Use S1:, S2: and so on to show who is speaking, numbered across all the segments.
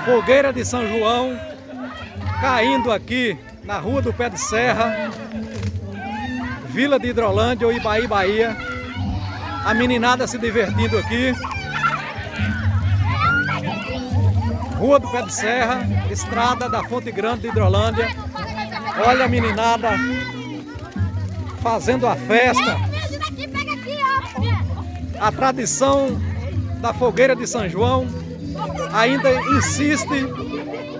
S1: Fogueira de São João, caindo aqui na Rua do Pé de Serra, Vila de Hidrolândia ou Ibaí, Bahia. A meninada se divertindo aqui. Rua do Pé de Serra, estrada da Fonte Grande de Hidrolândia. Olha a meninada fazendo a festa. A tradição da Fogueira de São João ainda insiste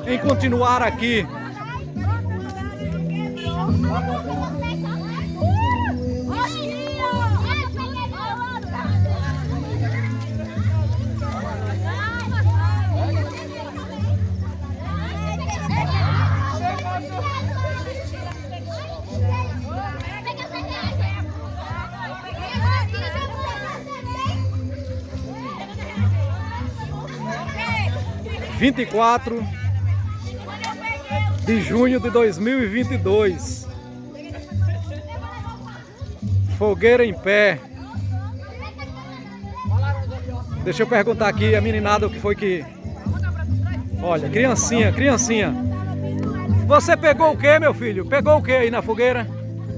S1: em continuar aqui. (24 de junho de 2022). Fogueira em pé. Deixa eu perguntar aqui a meninada o que foi que... Olha, criancinha. Você pegou o que, meu filho? Pegou o que aí na fogueira?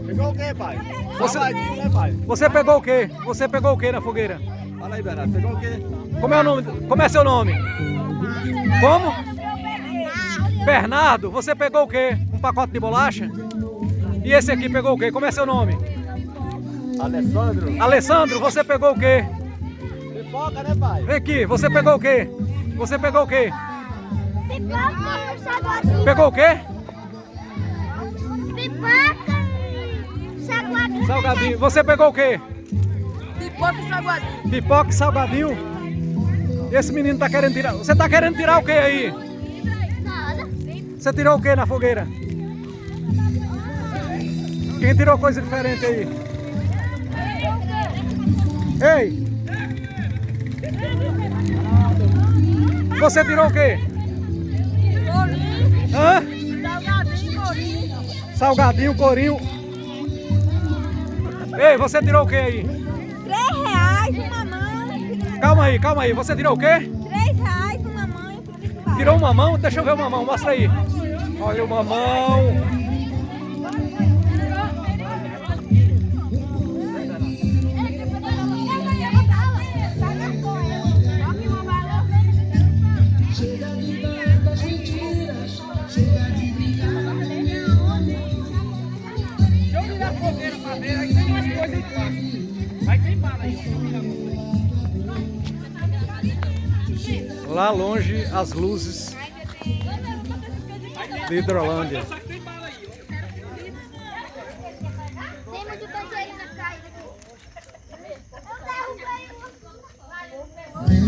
S2: Pegou o quê, pai?
S1: Você-
S2: Né, pai?
S1: Você pegou o que? Você pegou o que na fogueira?
S2: Fala aí, Bernardo. Pegou o quê?
S1: Como é o nome? Como é seu nome? Como? Bernardo, você pegou o quê? Um pacote de bolacha? E esse aqui pegou o quê? Como é seu nome?
S2: Alessandro.
S1: Alessandro, você pegou o quê?
S2: Pipoca, né, pai?
S1: Vem aqui, você pegou o quê? Você pegou o quê?
S3: Pipoca, salgadinho.
S1: Pegou o quê?
S3: Pipoca, salgadinho.
S1: Salgadinho. Você pegou o quê?
S3: Pipoca e salgadinho.
S1: Pipoca e salgadinho. Esse menino tá querendo tirar. Você tá querendo tirar o quê aí?
S3: Nada.
S1: Você tirou o quê na fogueira? Quem tirou coisa diferente aí? Ei! Você tirou o quê?
S3: Corinho.
S1: Hã?
S3: Salgadinho, corinho.
S1: Salgadinho, corinho. Ei, você tirou o quê aí?
S3: R$3 uma mão.
S1: Calma aí. Você tirou o quê?
S3: R$3 uma mão.
S1: Tirou um mamão? Deixa eu ver o mamão, mostra aí. Olha o mamão. Lá longe as luzes de Hidrolândia.
S3: Tem muito canteiro na praia. Eu derrubei.